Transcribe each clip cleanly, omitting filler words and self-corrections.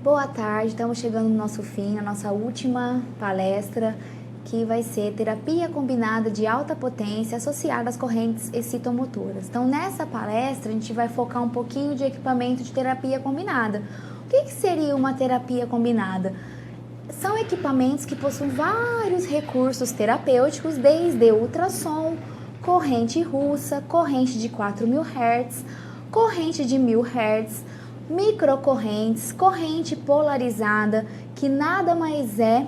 Boa tarde, estamos chegando no nosso fim, a nossa última palestra, que vai ser terapia combinada de alta potência associada às correntes excitomotoras. Então, nessa palestra, a gente vai focar um pouquinho de equipamento de terapia combinada. O que seria uma terapia combinada? São equipamentos que possuem vários recursos terapêuticos, desde ultrassom, corrente russa, corrente de 4.000 Hz, corrente de 1.000 Hz, microcorrentes, corrente polarizada, que nada mais é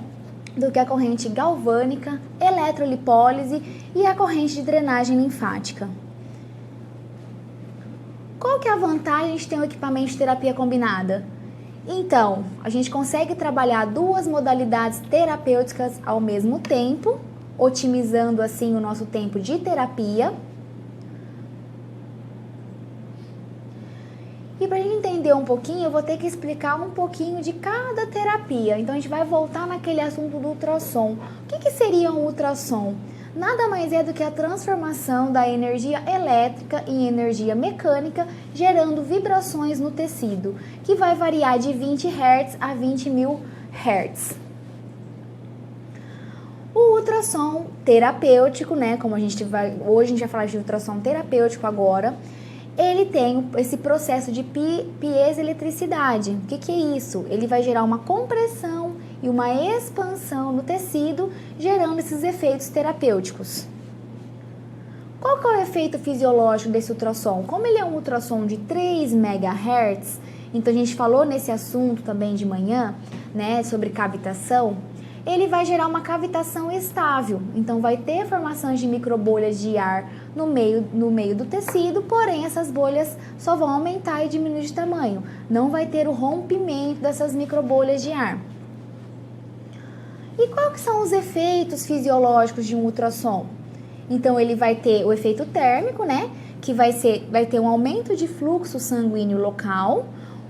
do que a corrente galvânica, eletrolipólise e a corrente de drenagem linfática. Qual que é a vantagem de ter um equipamento de terapia combinada? Então, a gente consegue trabalhar duas modalidades terapêuticas ao mesmo tempo, otimizando assim o nosso tempo de terapia. E para a gente entender um pouquinho, eu vou ter que explicar um pouquinho de cada terapia. Então, a gente vai voltar naquele assunto do ultrassom. O que seria um ultrassom? Nada mais é do que a transformação da energia elétrica em energia mecânica, gerando vibrações no tecido, que vai variar de 20 Hz a 20.000 Hz. O ultrassom terapêutico, né, como hoje a gente vai falar de ultrassom terapêutico agora, ele tem esse processo de piezoeletricidade. O que é isso? Ele vai gerar uma compressão e uma expansão no tecido, gerando esses efeitos terapêuticos. Qual que é o efeito fisiológico desse ultrassom? Como ele é um ultrassom de 3 MHz, então a gente falou nesse assunto também de manhã, né, sobre cavitação, ele vai gerar uma cavitação estável, então vai ter formações de microbolhas de ar no meio do tecido, porém essas bolhas só vão aumentar e diminuir de tamanho, não vai ter o rompimento dessas microbolhas de ar. E quais que são os efeitos fisiológicos de um ultrassom? Então ele vai ter o efeito térmico, né, que vai ter um aumento de fluxo sanguíneo local,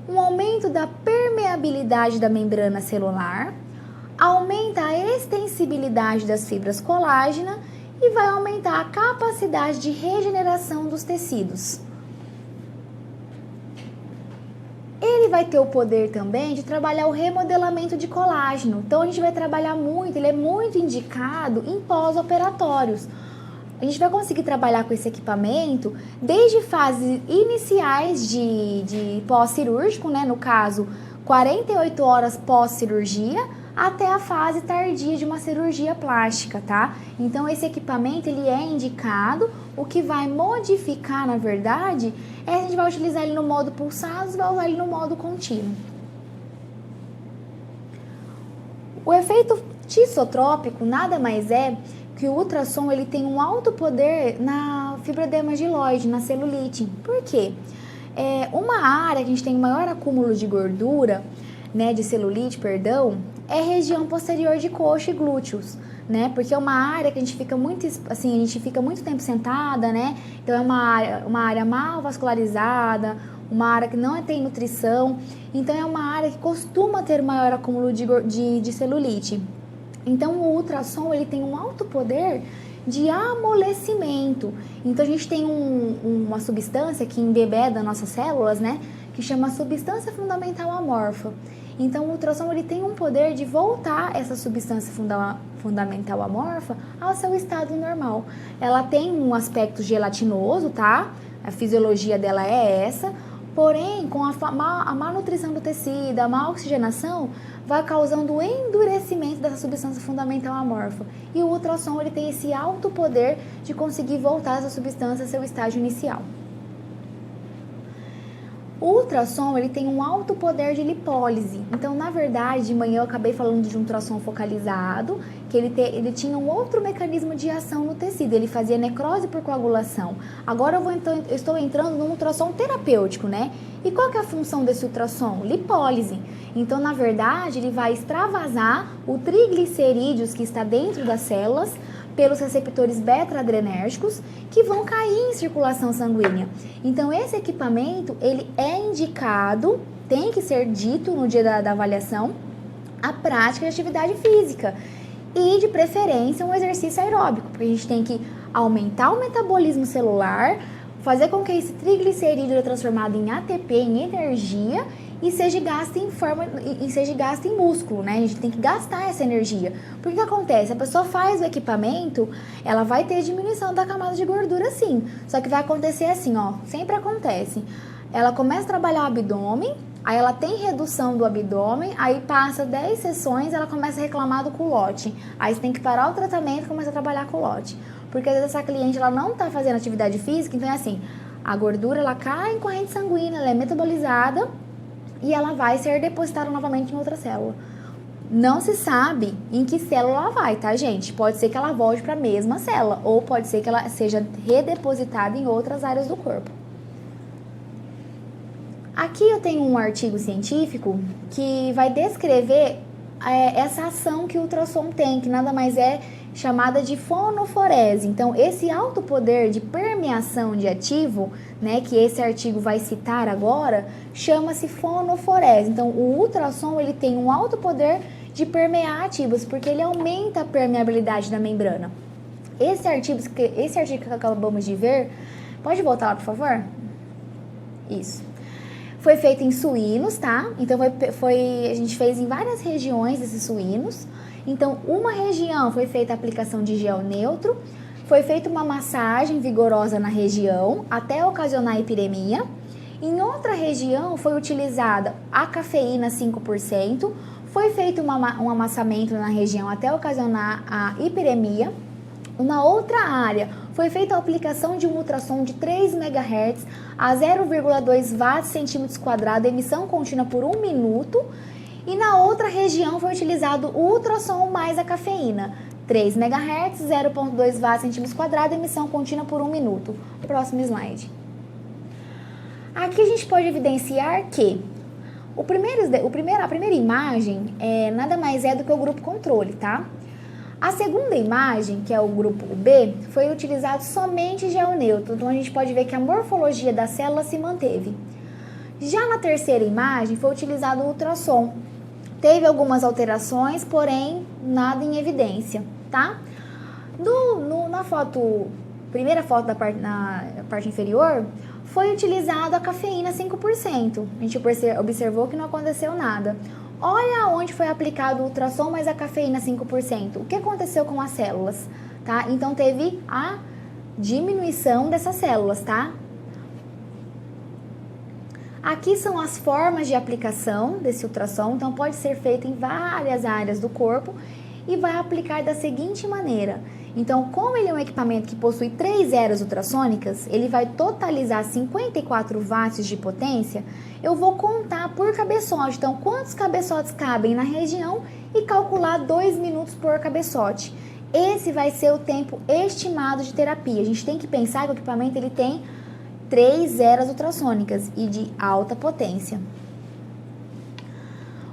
um aumento da permeabilidade da membrana celular, aumenta a extensibilidade das fibras colágena e vai aumentar a capacidade de regeneração dos tecidos. Ele vai ter o poder também de trabalhar o remodelamento de colágeno. Então, a gente vai trabalhar muito, ele é muito indicado em pós-operatórios. A gente vai conseguir trabalhar com esse equipamento desde fases iniciais de pós-cirúrgico, né? No caso, 48 horas pós-cirurgia, até a fase tardia de uma cirurgia plástica, tá? Então, esse equipamento, ele é indicado. O que vai modificar, na verdade, a gente vai utilizar ele no modo pulsados, vai usar ele no modo contínuo. O efeito tissotrópico nada mais é que o ultrassom, ele tem um alto poder na fibroderma giloide, na celulite. Por quê? Uma área que a gente tem maior acúmulo de gordura, né, de celulite, perdão, é a região posterior de coxa e glúteos, né? Porque é uma área que a gente fica muito tempo sentada, né? Então é uma área mal vascularizada, uma área que não tem nutrição, então é uma área que costuma ter maior acúmulo de celulite. Então o ultrassom, ele tem um alto poder de amolecimento. Então a gente tem uma substância que embebeda nossas células, né? Que chama substância fundamental amorfa. Então, o ultrassom, ele tem um poder de voltar essa substância fundamental amorfa ao seu estado normal. Ela tem um aspecto gelatinoso, tá? A fisiologia dela é essa, porém, com a má nutrição do tecido, a má oxigenação, vai causando o endurecimento dessa substância fundamental amorfa. E o ultrassom, ele tem esse alto poder de conseguir voltar essa substância ao seu estágio inicial. O ultrassom, ele tem um alto poder de lipólise. Então, na verdade, de manhã eu acabei falando de um ultrassom focalizado, que ele tinha um outro mecanismo de ação no tecido, ele fazia necrose por coagulação. Agora eu estou entrando num ultrassom terapêutico, né? E qual que é a função desse ultrassom? Lipólise. Então, na verdade, ele vai extravasar o triglicerídeos que está dentro das células pelos receptores beta-adrenérgicos, que vão cair em circulação sanguínea. Então, esse equipamento, ele é indicado, tem que ser dito no dia da avaliação, a prática de atividade física e, de preferência, um exercício aeróbico, porque a gente tem que aumentar o metabolismo celular, fazer com que esse triglicerídeo é transformado em ATP, em energia, e seja gasto em músculo, né? A gente tem que gastar essa energia. Porque o que acontece? A pessoa faz o equipamento, ela vai ter diminuição da camada de gordura, sim. Só que vai acontecer assim, ó, sempre acontece. Ela começa a trabalhar o abdômen, aí ela tem redução do abdômen, aí passa 10 sessões, ela começa a reclamar do culote. Aí você tem que parar o tratamento e começar a trabalhar culote. Porque às vezes essa cliente, ela não tá fazendo atividade física, então é assim, a gordura, ela cai em corrente sanguínea, ela é metabolizada, e ela vai ser depositada novamente em outra célula. Não se sabe em que célula ela vai, tá, gente? Pode ser que ela volte para a mesma célula, ou pode ser que ela seja redepositada em outras áreas do corpo. Aqui eu tenho um artigo científico que vai descrever essa ação que o ultrassom tem, que nada mais é chamada de fonoforese. Então, esse alto poder de permeação de ativo, né, que esse artigo vai citar agora, chama-se fonoforese. Então, o ultrassom, ele tem um alto poder de permear ativos, porque ele aumenta a permeabilidade da membrana. Esse artigo que acabamos de ver, pode voltar lá, por favor? Isso. Foi feito em suínos, tá? Então, a gente fez em várias regiões desses suínos. Então, uma região foi feita a aplicação de gel neutro, foi feita uma massagem vigorosa na região até ocasionar hipiremia. Em outra região foi utilizada a cafeína 5%, foi feito um amassamento na região até ocasionar a hipiremia. Uma outra área foi feita a aplicação de um ultrassom de 3 MHz a 0,2 watts/cm², emissão contínua por 1 minuto. E na outra região foi utilizado o ultrassom mais a cafeína, 3 MHz, 0,2 watts/cm², emissão contínua por 1 minuto. Próximo slide. Aqui a gente pode evidenciar que a primeira imagem nada mais é do que o grupo controle, tá? A segunda imagem, que é o grupo B, foi utilizado somente gel neutro, então a gente pode ver que a morfologia da célula se manteve. Já na terceira imagem foi utilizado o ultrassom. Teve algumas alterações, porém nada em evidência, tá? Na primeira foto na parte inferior, foi utilizado a cafeína 5%. A gente observou que não aconteceu nada. Olha onde foi aplicado o ultrassom mais a cafeína 5%. O que aconteceu com as células, tá? Então teve a diminuição dessas células, tá? Aqui são as formas de aplicação desse ultrassom, então pode ser feito em várias áreas do corpo e vai aplicar da seguinte maneira. Então, como ele é um equipamento que possui 3 eras ultrassônicas, ele vai totalizar 54 watts de potência, eu vou contar por cabeçote. Então, quantos cabeçotes cabem na região e calcular 2 minutos por cabeçote. Esse vai ser o tempo estimado de terapia. A gente tem que pensar que o equipamento ele tem 3 eras ultrassônicas e de alta potência.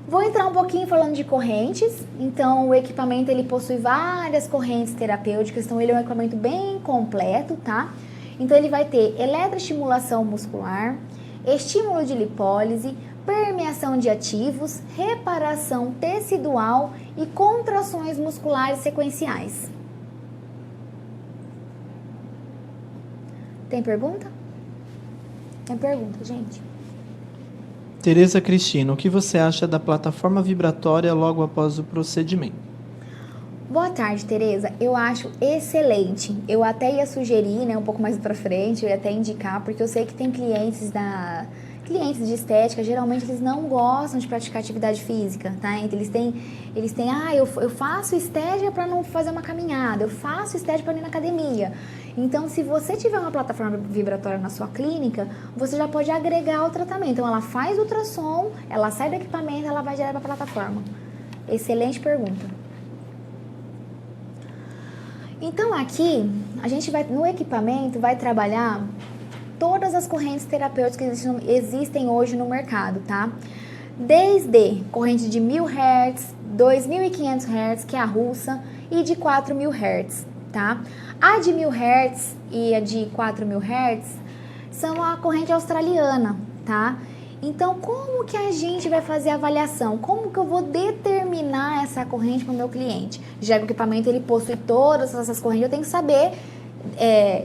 Vou entrar um pouquinho falando de correntes. Então, o equipamento ele possui várias correntes terapêuticas, então ele é um equipamento bem completo, tá? Então, ele vai ter eletroestimulação muscular, estímulo de lipólise, permeação de ativos, reparação tecidual e contrações musculares sequenciais. Tem pergunta? Tem pergunta, gente? Tereza Cristina, o que você acha da plataforma vibratória logo após o procedimento? Boa tarde, Tereza. Eu acho excelente. Eu até ia sugerir, né, um pouco mais pra frente, eu ia até indicar, porque eu sei que tem clientes de estética, geralmente eles não gostam de praticar atividade física, tá? Então, eles têm, eu faço estética para não fazer uma caminhada, eu faço estética para ir na academia. Então, se você tiver uma plataforma vibratória na sua clínica, você já pode agregar o tratamento. Então, ela faz ultrassom, ela sai do equipamento, ela vai direto para a plataforma. Excelente pergunta. Então, aqui, a gente vai, no equipamento, vai trabalhar todas as correntes terapêuticas que existem hoje no mercado, tá? Desde corrente de 1000 Hz, 2500 Hz, que é a russa, e de 4000 Hz, tá? A de 1000 Hz e a de 4000 Hz são a corrente australiana, tá? Então, como que a gente vai fazer a avaliação? Como que eu vou determinar essa corrente para o meu cliente? Já que o equipamento ele possui todas essas correntes, eu tenho que saber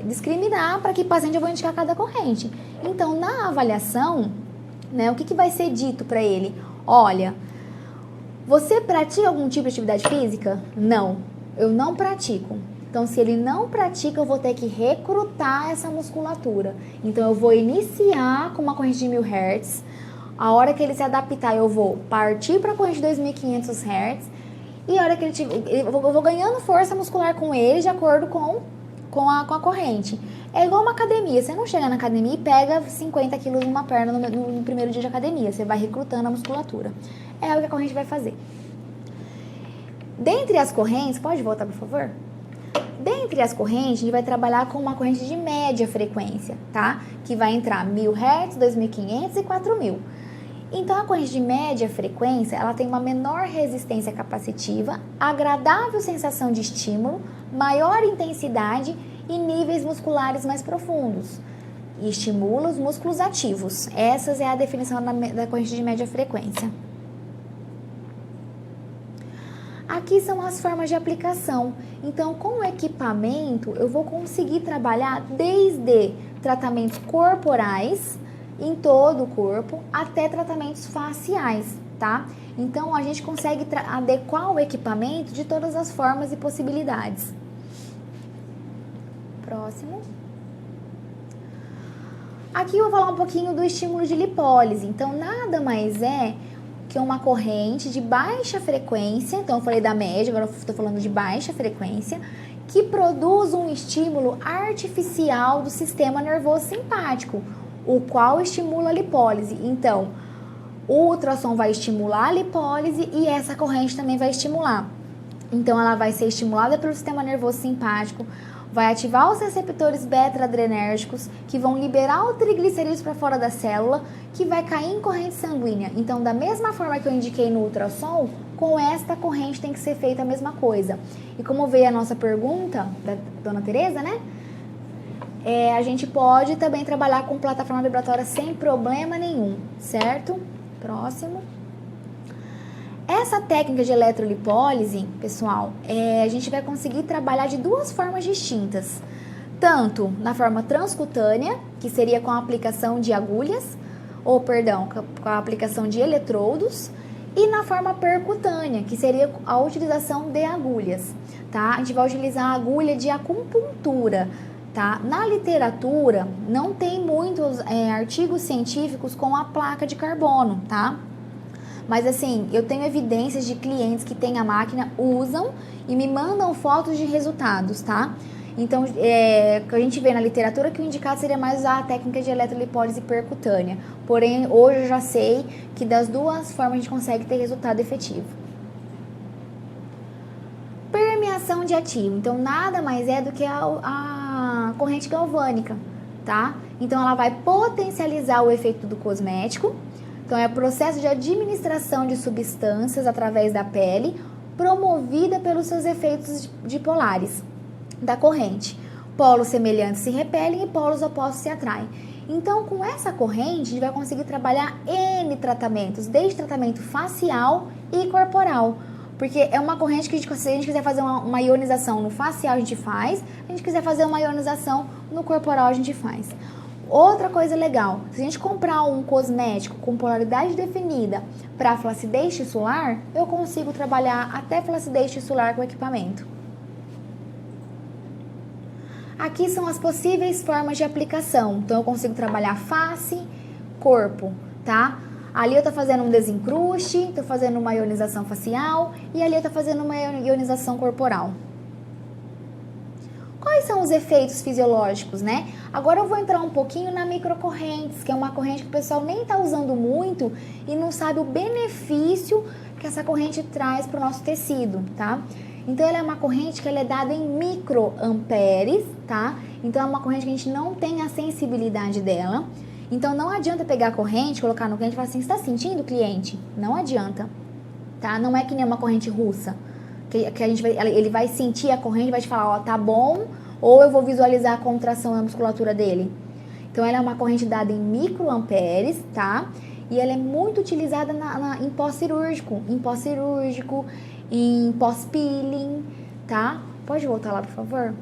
discriminar para que paciente eu vou indicar cada corrente. Então, na avaliação, né, o que vai ser dito para ele? Olha, você pratica algum tipo de atividade física? Não, eu não pratico. Então, se ele não pratica, eu vou ter que recrutar essa musculatura. Então, eu vou iniciar com uma corrente de 1000 Hz. A hora que ele se adaptar, eu vou partir para a corrente de 2500 Hz. E a hora que eu vou ganhando força muscular com ele de acordo com a corrente. É igual uma academia. Você não chega na academia e pega 50 quilos numa perna no primeiro dia de academia. Você vai recrutando a musculatura. É o que a corrente vai fazer. Dentre as correntes, pode voltar, por favor? Dentre as correntes, a gente vai trabalhar com uma corrente de média frequência, tá? Que vai entrar 1000 Hz, 2500 e 4000. Então, a corrente de média frequência, ela tem uma menor resistência capacitiva, agradável sensação de estímulo, maior intensidade e níveis musculares mais profundos. E estimula os músculos ativos. Essa é a definição da corrente de média frequência. Aqui são as formas de aplicação. Então, com o equipamento, eu vou conseguir trabalhar desde tratamentos corporais, em todo o corpo, até tratamentos faciais, tá? Então, a gente consegue adequar o equipamento de todas as formas e possibilidades. Próximo. Aqui eu vou falar um pouquinho do estímulo de lipólise. Então, nada mais é que uma corrente de baixa frequência, então eu falei da média, agora eu estou falando de baixa frequência, que produz um estímulo artificial do sistema nervoso simpático, o qual estimula a lipólise. Então, o ultrassom vai estimular a lipólise e essa corrente também vai estimular. Então, ela vai ser estimulada pelo sistema nervoso simpático, vai ativar os receptores beta-adrenérgicos, que vão liberar o triglicerídeos para fora da célula, que vai cair em corrente sanguínea. Então, da mesma forma que eu indiquei no ultrassom, com esta corrente tem que ser feita a mesma coisa. E como veio a nossa pergunta da dona Tereza, né? A gente pode também trabalhar com plataforma vibratória sem problema nenhum, certo? Próximo. Essa técnica de eletrolipólise, pessoal, a gente vai conseguir trabalhar de duas formas distintas. Tanto na forma transcutânea, que seria com a aplicação de agulhas, com a aplicação de eletrodos, e na forma percutânea, que seria a utilização de agulhas, tá? A gente vai utilizar a agulha de acupuntura, tá? Na literatura, não tem muitos artigos científicos com a placa de carbono, tá? Mas assim, eu tenho evidências de clientes que têm a máquina, usam e me mandam fotos de resultados, tá? Então, a gente vê na literatura que o indicado seria mais usar a técnica de eletrolipólise percutânea. Porém, hoje eu já sei que das duas formas a gente consegue ter resultado efetivo. Permeação de ativo. Então, nada mais é do que a corrente galvânica, tá? Então, ela vai potencializar o efeito do cosmético. Então, é o processo de administração de substâncias através da pele, promovida pelos seus efeitos dipolares da corrente. Polos semelhantes se repelem e polos opostos se atraem. Então, com essa corrente, a gente vai conseguir trabalhar N tratamentos, desde tratamento facial e corporal. Porque é uma corrente que se a gente quiser fazer uma ionização no facial, a gente faz. Se a gente quiser fazer uma ionização no corporal, a gente faz. Outra coisa legal, se a gente comprar um cosmético com polaridade definida para flacidez tissular, eu consigo trabalhar até flacidez tissular com o equipamento. Aqui são as possíveis formas de aplicação. Então, eu consigo trabalhar face, corpo, tá? Ali eu estou fazendo um desencruste, estou fazendo uma ionização facial e ali eu estou fazendo uma ionização corporal. Quais são os efeitos fisiológicos, né? Agora eu vou entrar um pouquinho na microcorrentes, que é uma corrente que o pessoal nem está usando muito e não sabe o benefício que essa corrente traz para o nosso tecido, tá? Então, ela é uma corrente que ela é dada em microamperes, tá? Então, é uma corrente que a gente não tem a sensibilidade dela. Então, não adianta pegar a corrente, colocar no cliente e falar assim, você está sentindo, cliente? Não adianta, tá? Não é que nem uma corrente russa, que a gente ele vai sentir a corrente e vai te falar, ó, tá bom, ou eu vou visualizar a contração na musculatura dele. Então, ela é uma corrente dada em microamperes, tá? E ela é muito utilizada em pós-cirúrgico, em pós-peeling, tá? Pode voltar lá, por favor?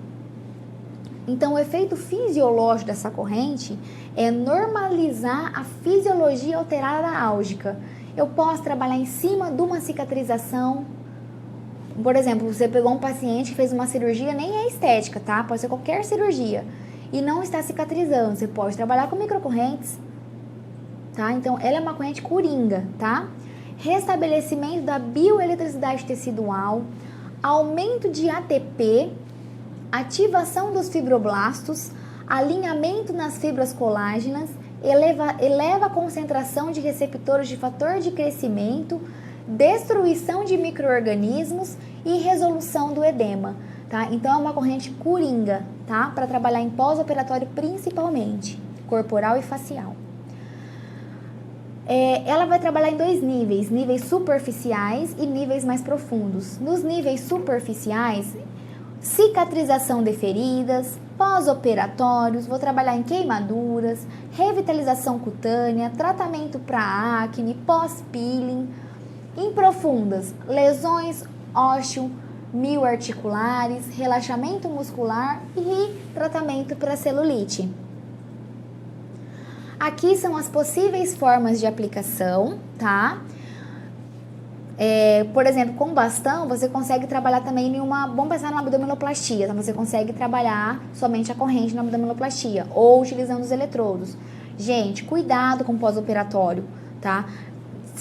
Então, o efeito fisiológico dessa corrente é normalizar a fisiologia alterada da álgica. Eu posso trabalhar em cima de uma cicatrização. Por exemplo, você pegou um paciente que fez uma cirurgia, nem é estética, tá? Pode ser qualquer cirurgia. E não está cicatrizando. Você pode trabalhar com microcorrentes, tá? Então, ela é uma corrente coringa, tá? Restabelecimento da bioeletricidade tecidual, aumento de ATP, ativação dos fibroblastos, alinhamento nas fibras colágenas, eleva a concentração de receptores de fator de crescimento, destruição de micro-organismos e resolução do edema, tá? Então, é uma corrente coringa, tá? Para trabalhar em pós-operatório principalmente, corporal e facial. Ela vai trabalhar em 2 níveis, níveis superficiais e níveis mais profundos. Nos níveis superficiais, cicatrização de feridas, pós-operatórios, vou trabalhar em queimaduras, revitalização cutânea, tratamento para acne, pós-peeling. Em profundas, lesões ósseo-mioarticulares, relaxamento muscular e tratamento para celulite. Aqui são as possíveis formas de aplicação, tá? Por exemplo, com bastão, você consegue trabalhar também vamos pensar na abdominoplastia, tá? Você consegue trabalhar somente a corrente na abdominoplastia, ou utilizando os eletrodos. Gente, cuidado com o pós-operatório, tá?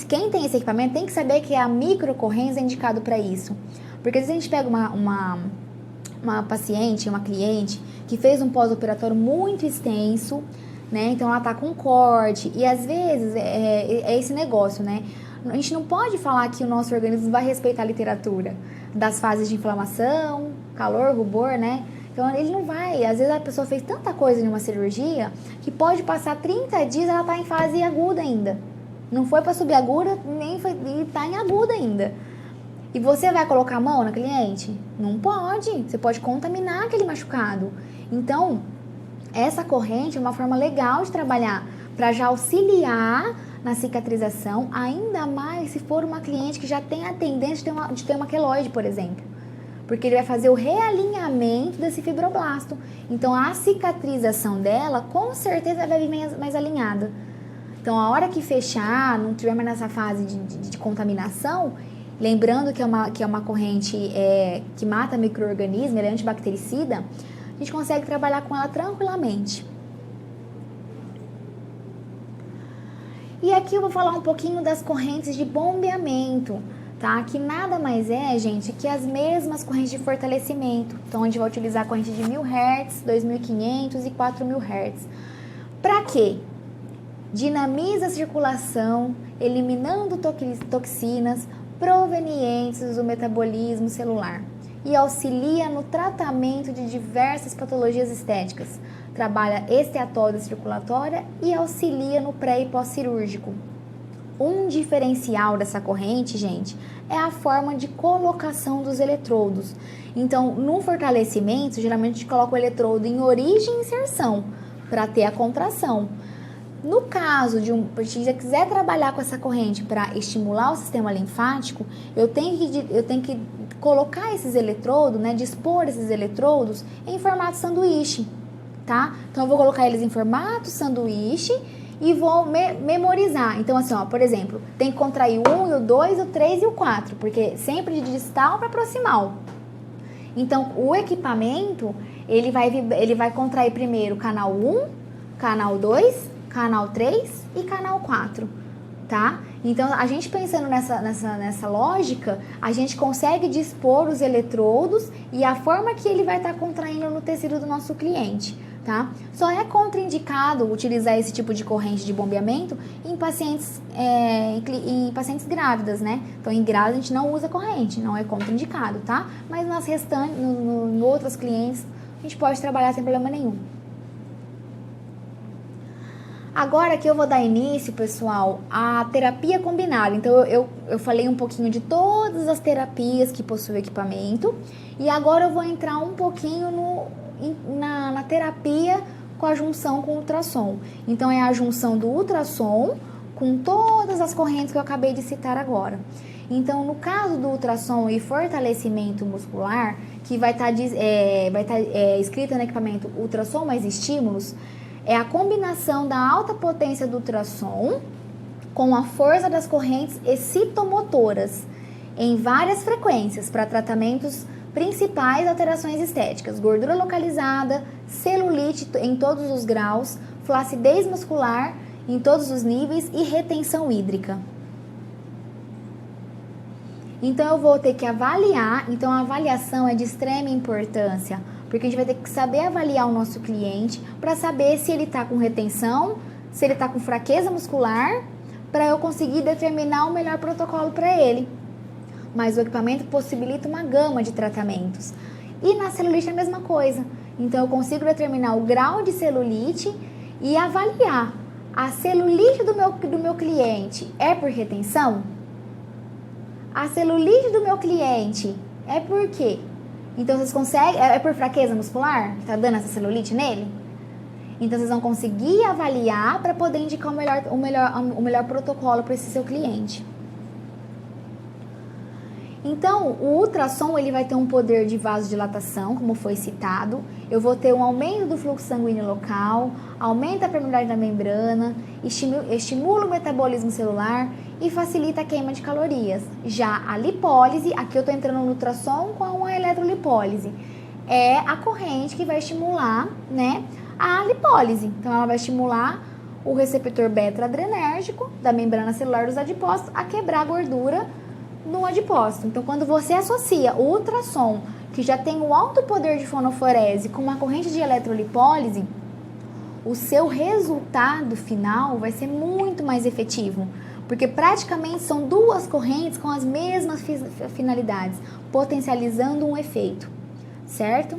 Quem tem esse equipamento tem que saber que a microcorrente é indicado para isso. Porque se a gente pega uma paciente, uma cliente, que fez um pós-operatório muito extenso, né? Então ela tá com corte, e às vezes é esse negócio, né? A gente não pode falar que o nosso organismo vai respeitar a literatura das fases de inflamação, calor, rubor, né? Então ele não vai. Às vezes a pessoa fez tanta coisa em uma cirurgia que pode passar 30 dias e ela tá em fase aguda ainda. Não foi para subaguda, e tá em aguda ainda. E você vai colocar a mão na cliente? Não pode. Você pode contaminar aquele machucado. Então, essa corrente é uma forma legal de trabalhar para já auxiliar na cicatrização, ainda mais se for uma cliente que já tem a tendência de ter uma queloide, por exemplo. Porque ele vai fazer o realinhamento desse fibroblasto. Então, a cicatrização dela, com certeza, vai vir mais alinhada. Então, a hora que fechar, não tiver mais nessa fase de contaminação, lembrando que é uma corrente que mata micro-organismo, ela é antibactericida, a gente consegue trabalhar com ela tranquilamente. E aqui eu vou falar um pouquinho das correntes de bombeamento, tá? Que nada mais é, gente, que as mesmas correntes de fortalecimento. Então, a gente vai utilizar a corrente de 1000 Hz, 2500 e 4000 Hz. Para quê? Dinamiza a circulação, eliminando toxinas provenientes do metabolismo celular e auxilia no tratamento de diversas patologias estéticas. Trabalha esteatose circulatória e auxilia no pré e pós-cirúrgico. Um diferencial dessa corrente, gente, é a forma de colocação dos eletrodos. Então, no fortalecimento, geralmente a gente coloca o eletrodo em origem e inserção para ter a contração. No caso de se você quiser trabalhar com essa corrente para estimular o sistema linfático, eu tenho que colocar esses eletrodos, né, dispor esses eletrodos em formato sanduíche, tá? Então, eu vou colocar eles em formato sanduíche e vou memorizar. Então, assim, ó, por exemplo, tem que contrair o 1, o 2, o 3 e o 4, porque sempre de distal para proximal. Então, o equipamento, ele vai contrair primeiro canal 1, canal 2, canal 3 e canal 4, tá? Então, a gente pensando nessa lógica, a gente consegue dispor os eletrodos e a forma que ele vai estar contraindo no tecido do nosso cliente, tá? Só é contraindicado utilizar esse tipo de corrente de bombeamento em pacientes grávidas, né? Então, em grávidas a gente não usa corrente, não é contraindicado, tá? Mas nas restantes, em outras clientes, a gente pode trabalhar sem problema nenhum. Agora que eu vou dar início, pessoal, à terapia combinada. Então, eu falei um pouquinho de todas as terapias que possuem equipamento. E agora eu vou entrar um pouquinho na terapia com a junção com o ultrassom. Então, é a junção do ultrassom com todas as correntes que eu acabei de citar agora. Então, no caso do ultrassom e fortalecimento muscular, que vai estar escrita no equipamento ultrassom mais estímulos, é a combinação da alta potência do ultrassom com a força das correntes excitomotoras em várias frequências para tratamentos principais de alterações estéticas: gordura localizada, celulite em todos os graus, flacidez muscular em todos os níveis e retenção hídrica. Então eu vou ter que avaliar, então a avaliação é de extrema importância, porque a gente vai ter que saber avaliar o nosso cliente para saber se ele está com retenção, se ele está com fraqueza muscular, para eu conseguir determinar o melhor protocolo para ele. Mas o equipamento possibilita uma gama de tratamentos. E na celulite é a mesma coisa. Então eu consigo determinar o grau de celulite e avaliar. A celulite do meu cliente é por retenção? A celulite do meu cliente é por quê? Então vocês conseguem, é por fraqueza muscular que está dando essa celulite nele? Então vocês vão conseguir avaliar para poder indicar o melhor protocolo para esse seu cliente. Então, o ultrassom ele vai ter um poder de vasodilatação, como foi citado. Eu vou ter um aumento do fluxo sanguíneo local, aumenta a permeabilidade da membrana, estimula o metabolismo celular e facilita a queima de calorias. Já a lipólise, aqui eu estou entrando no ultrassom com a eletrolipólise, é a corrente que vai estimular, né, a lipólise. Então, ela vai estimular o receptor beta-adrenérgico da membrana celular dos adipócitos a quebrar a gordura no adipócito. Então, quando você associa o ultrassom, que já tem um alto poder de fonoforese, com uma corrente de eletrolipólise, o seu resultado final vai ser muito mais efetivo, porque praticamente são duas correntes com as mesmas finalidades, potencializando um efeito, certo?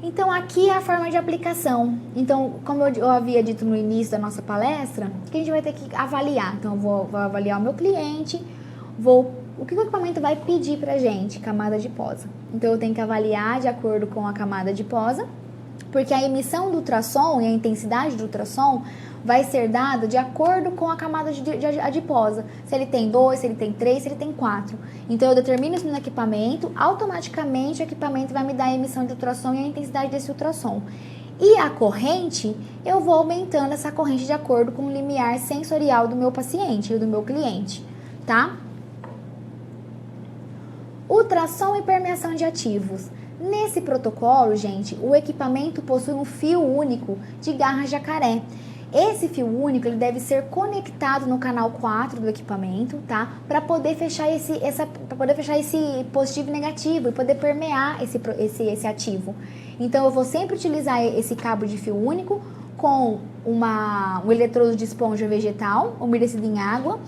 Então, aqui é a forma de aplicação. Então, como eu havia dito no início da nossa palestra, que a gente vai ter que avaliar. Então, eu vou avaliar o meu cliente, o que o equipamento vai pedir pra gente? Camada adiposa. Então, eu tenho que avaliar de acordo com a camada adiposa, porque a emissão do ultrassom e a intensidade do ultrassom vai ser dada de acordo com a camada adiposa. Se ele tem 2, se ele tem 3, se ele tem 4. Então, eu determino isso no equipamento, automaticamente o equipamento vai me dar a emissão de ultrassom e a intensidade desse ultrassom. E a corrente, eu vou aumentando essa corrente de acordo com o limiar sensorial do meu paciente ou do meu cliente, tá? Ultrassom e permeação de ativos. Nesse protocolo, gente, o equipamento possui um fio único de garra jacaré. Esse fio único ele deve ser conectado no canal 4 do equipamento, tá? Para poder fechar esse positivo e negativo e poder permear esse ativo. Então, eu vou sempre utilizar esse cabo de fio único com um eletrodo de esponja vegetal umedecido em água.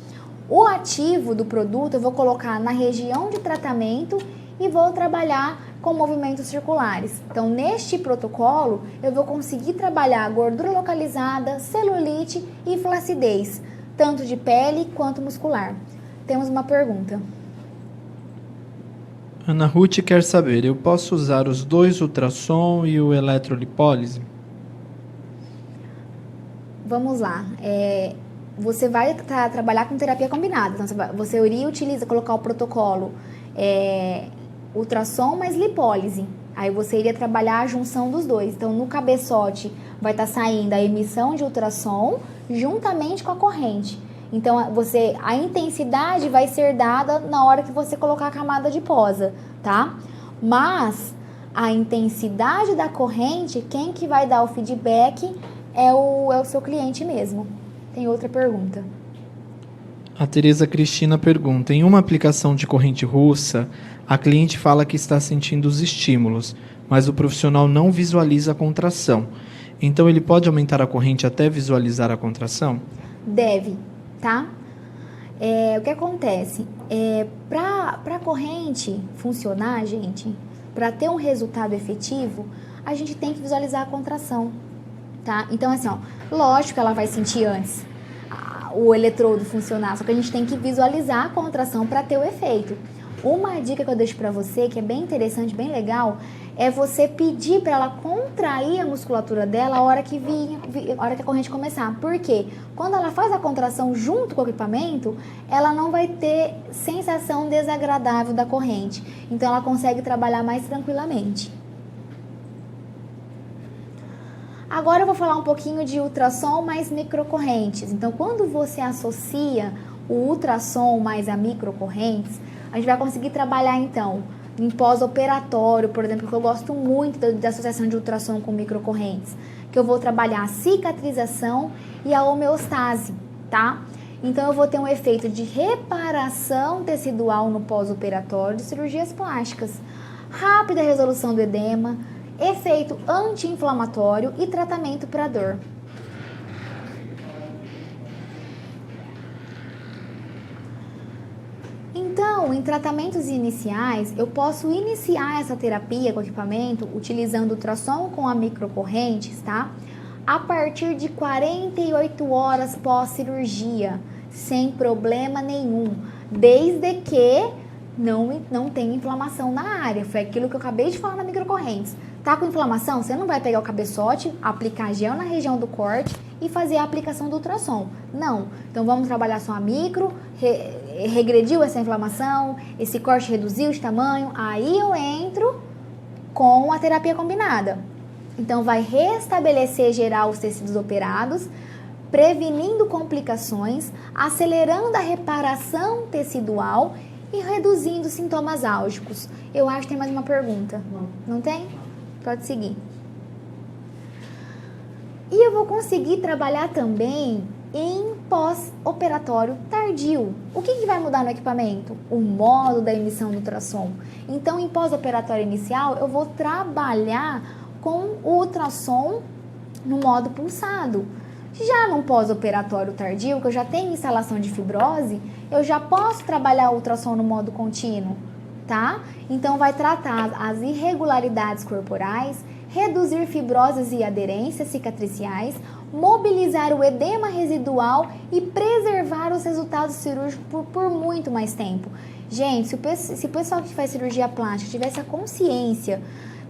O ativo do produto eu vou colocar na região de tratamento e vou trabalhar com movimentos circulares. Então, neste protocolo, eu vou conseguir trabalhar gordura localizada, celulite e flacidez, tanto de pele quanto muscular. Temos uma pergunta. Ana Ruth quer saber, eu posso usar os dois ultrassom e o eletrolipólise? Vamos lá. Você vai trabalhar com terapia combinada. Então, você iria colocar o protocolo ultrassom mais lipólise. Aí você iria trabalhar a junção dos dois. Então, no cabeçote vai estar saindo a emissão de ultrassom juntamente com a corrente. Então, a intensidade vai ser dada na hora que você colocar a camada adiposa, tá? Mas a intensidade da corrente, quem que vai dar o feedback é o seu cliente mesmo. Tem outra pergunta. A Tereza Cristina pergunta, em uma aplicação de corrente russa, a cliente fala que está sentindo os estímulos, mas o profissional não visualiza a contração. Então, ele pode aumentar a corrente até visualizar a contração? Deve, tá? O que acontece? Para a corrente funcionar, gente, para ter um resultado efetivo, a gente tem que visualizar a contração, tá? Então, assim, ó, lógico que ela vai sentir antes o eletrodo funcionar, só que a gente tem que visualizar a contração para ter o efeito. Uma dica que eu deixo para você, que é bem interessante, bem legal, é você pedir para ela contrair a musculatura dela a hora que a corrente começar. Por quê? Quando ela faz a contração junto com o equipamento, ela não vai ter sensação desagradável da corrente. Então ela consegue trabalhar mais tranquilamente. Agora eu vou falar um pouquinho de ultrassom mais microcorrentes. Então, quando você associa o ultrassom mais a microcorrentes, a gente vai conseguir trabalhar, então, em pós-operatório, por exemplo, que eu gosto muito da associação de ultrassom com microcorrentes, que eu vou trabalhar a cicatrização e a homeostase, tá? Então, eu vou ter um efeito de reparação tecidual no pós-operatório de cirurgias plásticas, rápida resolução do edema, efeito anti-inflamatório e tratamento para dor. Então, em tratamentos iniciais, eu posso iniciar essa terapia com equipamento utilizando ultrassom com a microcorrentes, tá? A partir de 48 horas pós-cirurgia, sem problema nenhum, desde que não tenha inflamação na área. Foi aquilo que eu acabei de falar na microcorrentes. Tá com inflamação? Você não vai pegar o cabeçote, aplicar gel na região do corte e fazer a aplicação do ultrassom. Não. Então vamos trabalhar só a micro, regrediu essa inflamação, esse corte reduziu de tamanho, aí eu entro com a terapia combinada. Então vai restabelecer geral os tecidos operados, prevenindo complicações, acelerando a reparação tecidual e reduzindo sintomas álgicos. Eu acho que tem mais uma pergunta. Não tem? Pode seguir. E eu vou conseguir trabalhar também em pós-operatório tardio. O que vai mudar no equipamento? O modo da emissão do ultrassom. Então, em pós-operatório inicial, eu vou trabalhar com o ultrassom no modo pulsado. Já no pós-operatório tardio, que eu já tenho instalação de fibrose, eu já posso trabalhar o ultrassom no modo contínuo, tá? Então, vai tratar as irregularidades corporais, reduzir fibroses e aderências cicatriciais, mobilizar o edema residual e preservar os resultados cirúrgicos por muito mais tempo. Gente, se o pessoal que faz cirurgia plástica tivesse a consciência,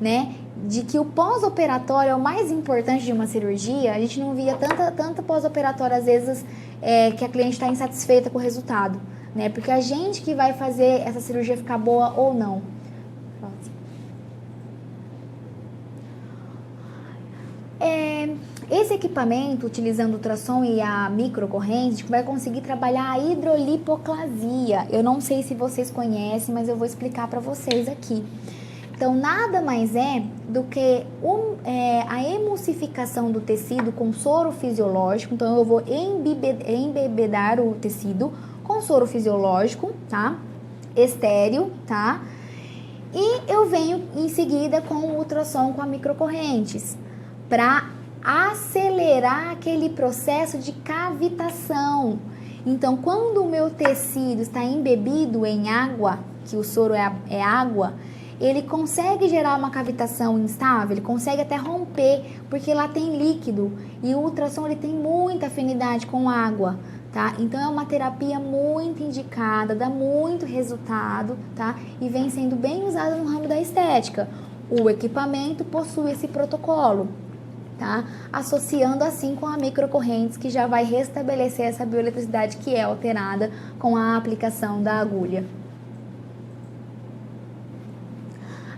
né, de que o pós-operatório é o mais importante de uma cirurgia, a gente não via tanta pós-operatório, às vezes, que a cliente está insatisfeita com o resultado, né? Porque a gente que vai fazer essa cirurgia ficar boa ou não. Esse equipamento, utilizando o ultrassom e a microcorrente, a gente vai conseguir trabalhar a hidrolipoclasia. Eu não sei se vocês conhecem, mas eu vou explicar para vocês aqui. Então, nada mais é do que a emulsificação do tecido com soro fisiológico. Então, eu vou embebedar o tecido com soro fisiológico, tá? Estéril, tá? E eu venho em seguida com o ultrassom com a microcorrentes para acelerar aquele processo de cavitação. Então, quando o meu tecido está embebido em água, que o soro é água, ele consegue gerar uma cavitação instável, ele consegue até romper, porque lá tem líquido e o ultrassom ele tem muita afinidade com água, tá? Então é uma terapia muito indicada, dá muito resultado, tá? E vem sendo bem usada no ramo da estética. O equipamento possui esse protocolo, tá? Associando assim com a microcorrentes, que já vai restabelecer essa bioeletricidade que é alterada com a aplicação da agulha.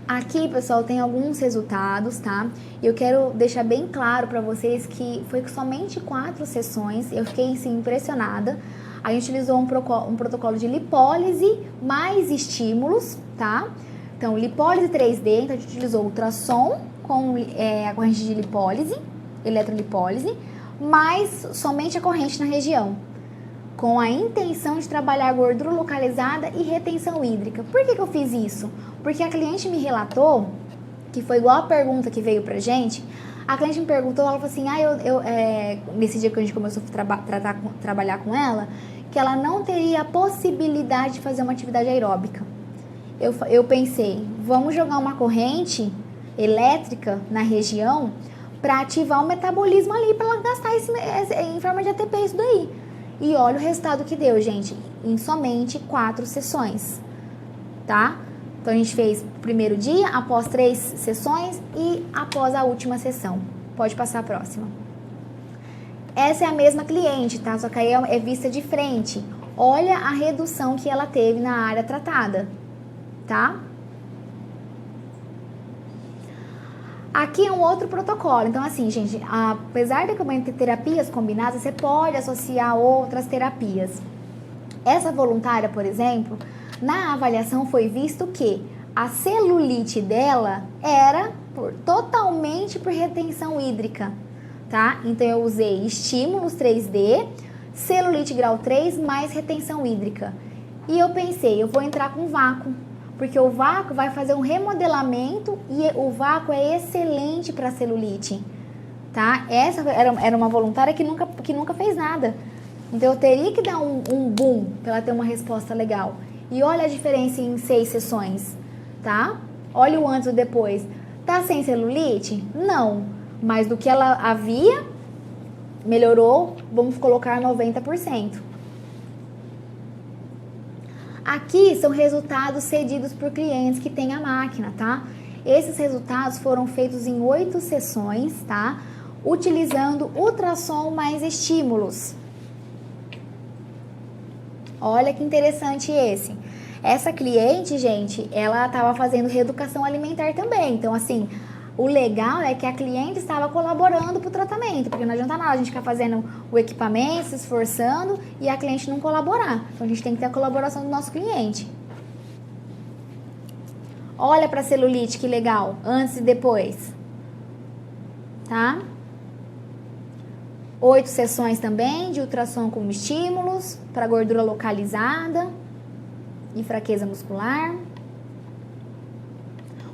Aqui, pessoal, tem alguns resultados, tá? E eu quero deixar bem claro para vocês que foi somente 4 sessões, eu fiquei, assim, impressionada. A gente utilizou um protocolo de lipólise mais estímulos, tá? Então, lipólise 3D, então a gente utilizou ultrassom com a corrente de lipólise, eletrolipólise, mais somente a corrente na região, com a intenção de trabalhar gordura localizada e retenção hídrica. Por que eu fiz isso? Porque a cliente me relatou, que foi igual a pergunta que veio pra gente, a cliente me perguntou, ela falou assim, nesse dia que a gente começou a trabalhar com ela, que ela não teria a possibilidade de fazer uma atividade aeróbica. Eu pensei, vamos jogar uma corrente elétrica na região para ativar o metabolismo ali, para ela gastar em forma de ATP isso daí. E olha o resultado que deu, gente, em somente 4 sessões. tá? Então, a gente fez o primeiro dia, após 3 sessões e após a última sessão. Pode passar a próxima. Essa é a mesma cliente, tá? Só que aí é vista de frente. Olha a redução que ela teve na área tratada, tá? Aqui é um outro protocolo. Então, assim, gente, apesar de ter terapias combinadas, você pode associar outras terapias. Essa voluntária, por exemplo, na avaliação foi visto que a celulite dela era totalmente por retenção hídrica, tá? Então, eu usei estímulos 3D, celulite grau 3 mais retenção hídrica. E eu pensei, eu vou entrar com vácuo, porque o vácuo vai fazer um remodelamento e o vácuo é excelente para celulite, tá? Essa era uma voluntária que nunca fez nada. Então, eu teria que dar um boom para ela ter uma resposta legal. E olha a diferença em 6 sessões, tá? Olha o antes e o depois. Tá sem celulite? Não. Mas do que ela havia, melhorou, vamos colocar 90%. Aqui são resultados cedidos por clientes que têm a máquina, tá? Esses resultados foram feitos em 8 sessões, tá? Utilizando ultrassom mais estímulos. Olha que interessante esse. Essa cliente, gente, ela estava fazendo reeducação alimentar também. Então, assim, o legal é que a cliente estava colaborando para o tratamento, porque não adianta nada a gente ficar fazendo o equipamento, se esforçando e a cliente não colaborar. Então, a gente tem que ter a colaboração do nosso cliente. Olha para a celulite, que legal, antes e depois. Tá? 8 sessões também de ultrassom com estímulos para gordura localizada e fraqueza muscular.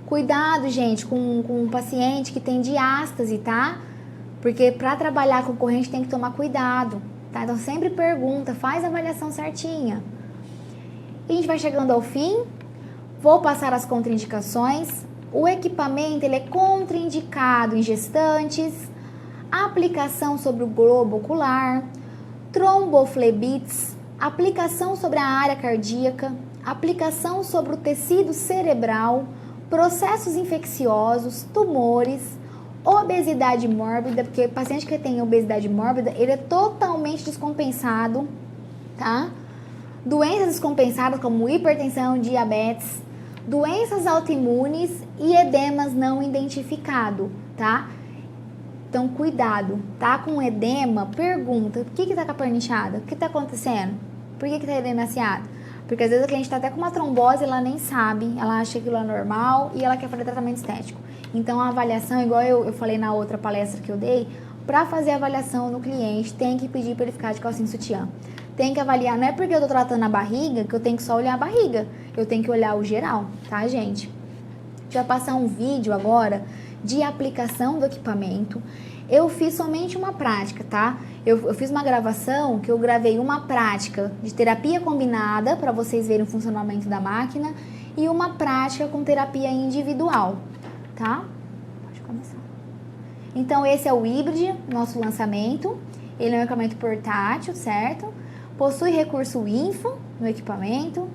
Cuidado, gente, com um paciente que tem diástase, tá? Porque para trabalhar com corrente tem que tomar cuidado, tá? Então sempre pergunta, faz a avaliação certinha. E a gente vai chegando ao fim. Vou passar as contraindicações. O equipamento ele é contraindicado em gestantes, aplicação sobre o globo ocular, tromboflebites, aplicação sobre a área cardíaca, aplicação sobre o tecido cerebral, processos infecciosos, tumores, obesidade mórbida, porque o paciente que tem obesidade mórbida, ele é totalmente descompensado, tá? Doenças descompensadas como hipertensão, diabetes, doenças autoimunes e edemas não identificados, tá? Então, cuidado, tá com edema, pergunta, por que tá com a perna inchada? O que tá acontecendo? Por que tá edemaciado? Porque às vezes a cliente tá até com uma trombose, ela nem sabe, ela acha que aquilo é normal e ela quer fazer tratamento estético. Então, a avaliação, igual eu falei na outra palestra que eu dei, para fazer a avaliação no cliente, tem que pedir para ele ficar de calcinha sutiã. Tem que avaliar, não é porque eu tô tratando a barriga que eu tenho que só olhar a barriga, eu tenho que olhar o geral, tá, gente? A gente vai passar um vídeo agora de aplicação do equipamento. Eu fiz somente uma prática, tá? Eu fiz uma gravação que eu gravei uma prática de terapia combinada para vocês verem o funcionamento da máquina e uma prática com terapia individual, tá? Pode começar. Então, esse é o Hybrid, nosso lançamento. Ele é um equipamento portátil, certo? Possui recurso info no equipamento.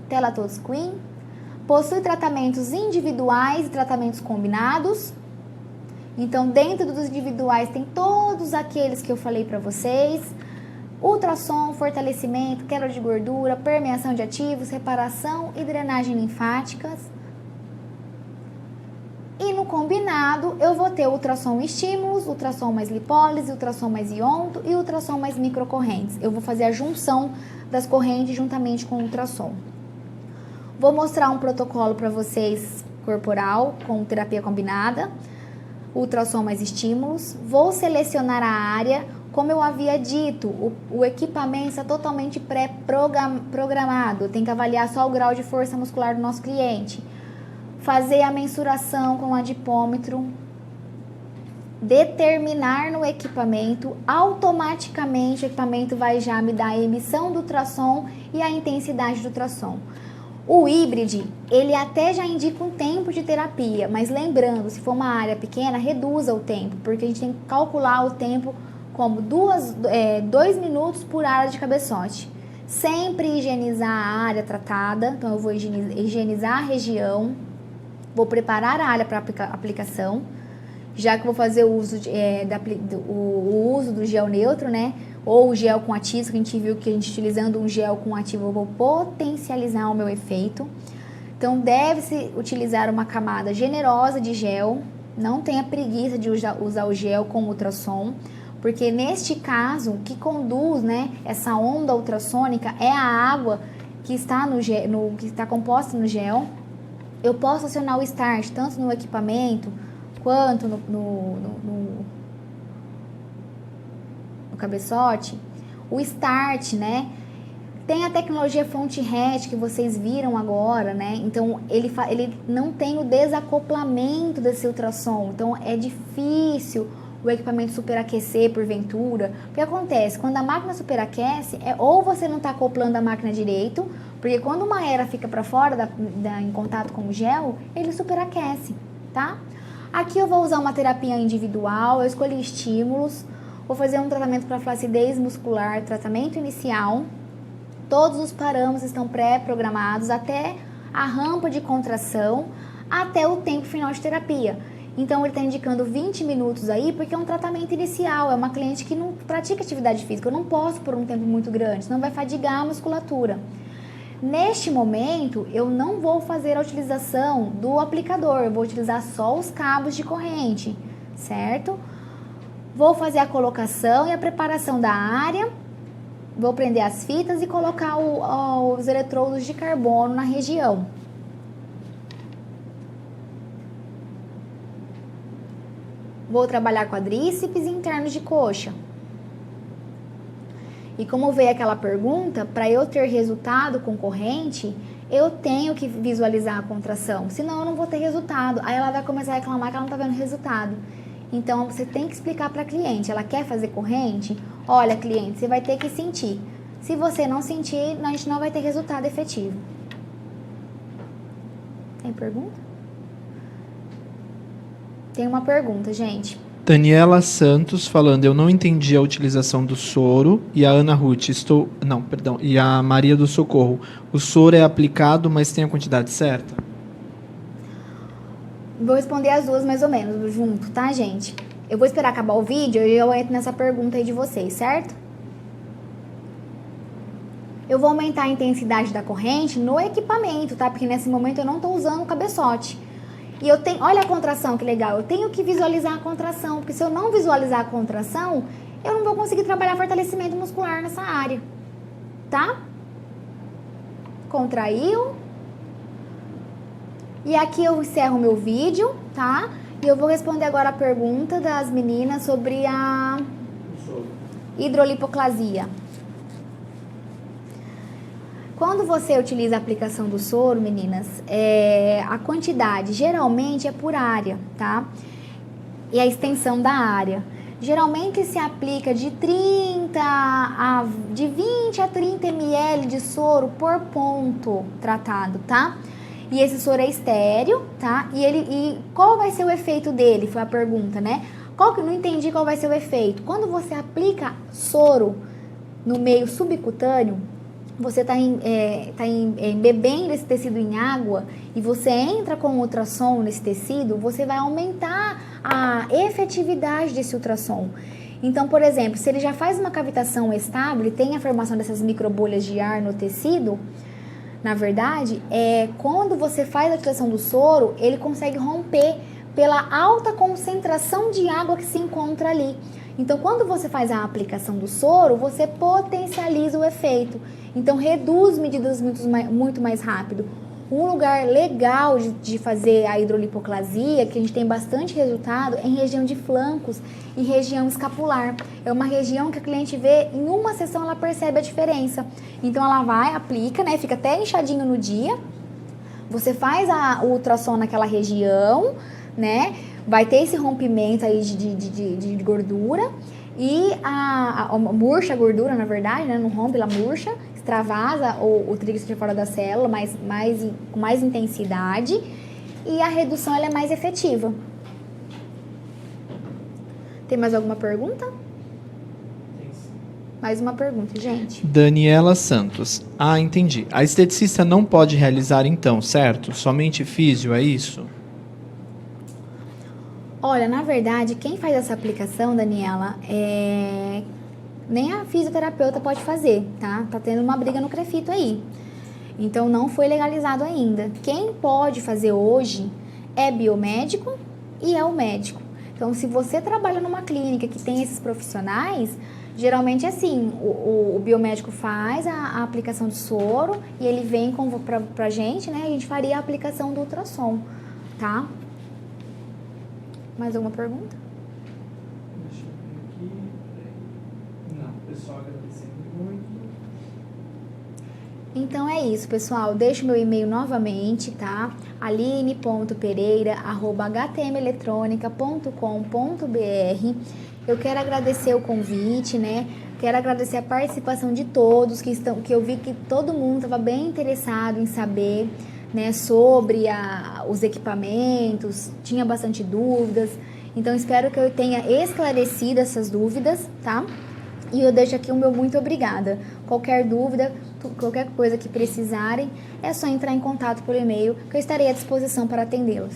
Tela touchscreen, possui tratamentos individuais e tratamentos combinados. Então, dentro dos individuais tem todos aqueles que eu falei para vocês: ultrassom, fortalecimento, queda de gordura, permeação de ativos, reparação e drenagem linfáticas. E no combinado, eu vou ter ultrassom estímulos, ultrassom mais lipólise, ultrassom mais ionto e ultrassom mais microcorrentes. Eu vou fazer a junção das correntes juntamente com o ultrassom. Vou mostrar um protocolo para vocês corporal com terapia combinada, ultrassom mais estímulos. Vou selecionar a área, como eu havia dito, o equipamento está totalmente pré-programado. Tem que avaliar só o grau de força muscular do nosso cliente. Fazer a mensuração com o adipômetro. Determinar no equipamento, automaticamente o equipamento vai já me dar a emissão do ultrassom e a intensidade do ultrassom. O Hybrid, ele até já indica um tempo de terapia, mas lembrando, se for uma área pequena, reduza o tempo, porque a gente tem que calcular o tempo como 2 minutos por área de cabeçote. Sempre higienizar a área tratada, então eu vou higienizar a região, vou preparar a área para aplicação, já que eu vou fazer o uso do gel neutro, né? Ou o gel com ativo, que a gente viu que a gente utilizando um gel com ativo, eu vou potencializar o meu efeito. Então, deve-se utilizar uma camada generosa de gel, não tenha preguiça de usar o gel com ultrassom, porque neste caso, o que conduz, né, essa onda ultrassônica é a água que está que está composta no gel. Eu posso acionar o start tanto no equipamento quanto no cabeçote. O start, né? Tem a tecnologia fonte RET que vocês viram agora, né? Então, ele não tem o desacoplamento desse ultrassom. Então, é difícil o equipamento superaquecer porventura. O que acontece? Quando a máquina superaquece, ou você não está acoplando a máquina direito, porque quando uma era fica para fora em contato com o gel, ele superaquece, tá? Aqui eu vou usar uma terapia individual, eu escolhi estímulos, vou fazer um tratamento para flacidez muscular, tratamento inicial. Todos os parâmetros estão pré-programados até a rampa de contração, até o tempo final de terapia. Então, ele está indicando 20 minutos aí, porque é um tratamento inicial, é uma cliente que não pratica atividade física. Eu não posso por um tempo muito grande, senão vai fadigar a musculatura. Neste momento, eu não vou fazer a utilização do aplicador, eu vou utilizar só os cabos de corrente, certo? Vou fazer a colocação e a preparação da área, vou prender as fitas e colocar os eletrodos de carbono na região. Vou trabalhar quadríceps e internos de coxa. E como veio aquela pergunta, para eu ter resultado com corrente, eu tenho que visualizar a contração, senão eu não vou ter resultado. Aí ela vai começar a reclamar que ela não está vendo resultado. Então, você tem que explicar para a cliente, ela quer fazer corrente? Olha, cliente, você vai ter que sentir. Se você não sentir, a gente não vai ter resultado efetivo. Tem pergunta? Tem uma pergunta, gente. Daniela Santos falando, eu não entendi a utilização do soro. E a Ana Ruth, e a Maria do Socorro. O soro é aplicado, mas tem a quantidade certa? Vou responder as duas mais ou menos junto, tá, gente? Eu vou esperar acabar o vídeo e eu entro nessa pergunta aí de vocês, certo? Eu vou aumentar a intensidade da corrente no equipamento, tá? Porque nesse momento eu não tô usando o cabeçote. E eu tenho, olha a contração que legal, eu tenho que visualizar a contração, porque se eu não visualizar a contração, eu não vou conseguir trabalhar fortalecimento muscular nessa área, tá? Contraiu. E aqui eu encerro meu vídeo, tá? E eu vou responder agora a pergunta das meninas sobre a hidrolipoclasia. Quando você utiliza a aplicação do soro, meninas, a quantidade geralmente é por área, tá? E a extensão da área. Geralmente se aplica de 20 a 30 ml de soro por ponto tratado, tá? E esse soro é estéreo, tá? E qual vai ser o efeito dele? Foi a pergunta, né? Não entendi qual vai ser o efeito. Quando você aplica soro no meio subcutâneo, você está embebendo esse tecido em água e você entra com ultrassom nesse tecido, você vai aumentar a efetividade desse ultrassom. Então, por exemplo, se ele já faz uma cavitação estável e tem a formação dessas microbolhas de ar no tecido, na verdade, quando você faz a utilização do soro, ele consegue romper pela alta concentração de água que se encontra ali. Então, quando você faz a aplicação do soro, você potencializa o efeito. Então, reduz medidas muito mais rápido. Um lugar legal de fazer a hidrolipoclasia, que a gente tem bastante resultado, é em região de flancos e região escapular. É uma região que a cliente vê, em uma sessão ela percebe a diferença. Então, ela vai, aplica, né? Fica até inchadinho no dia. Você faz o ultrassom naquela região, né? Vai ter esse rompimento aí de gordura e murcha a gordura, na verdade, né? Não rompe, ela murcha, extravasa o triglicérido fora da célula com mais intensidade e a redução ela é mais efetiva. Tem mais alguma pergunta? Mais uma pergunta, gente. Daniela Santos. Ah, entendi. A esteticista não pode realizar então, certo? Somente físio, é isso? Olha, na verdade, quem faz essa aplicação, Daniela, nem a fisioterapeuta pode fazer, tá? Tá tendo uma briga no CREFITO aí. Então, não foi legalizado ainda. Quem pode fazer hoje é biomédico e é o médico. Então, se você trabalha numa clínica que tem esses profissionais, geralmente é assim, o biomédico faz a aplicação de soro e ele vem pra gente, né? A gente faria a aplicação do ultrassom, tá? Mais alguma pergunta? Deixa eu ver aqui. Não, pessoal agradecendo muito. Então é isso, pessoal. Deixo meu e-mail novamente, tá? aline.pereira@htmeletronica.com.br. Eu quero agradecer o convite, né? Quero agradecer a participação de todos que eu vi que todo mundo estava bem interessado em saber, né, sobre os equipamentos, tinha bastante dúvidas. Então espero que eu tenha esclarecido essas dúvidas, tá? E eu deixo aqui o meu muito obrigada. Qualquer dúvida, qualquer coisa que precisarem, é só entrar em contato por e-mail, que eu estarei à disposição para atendê-los.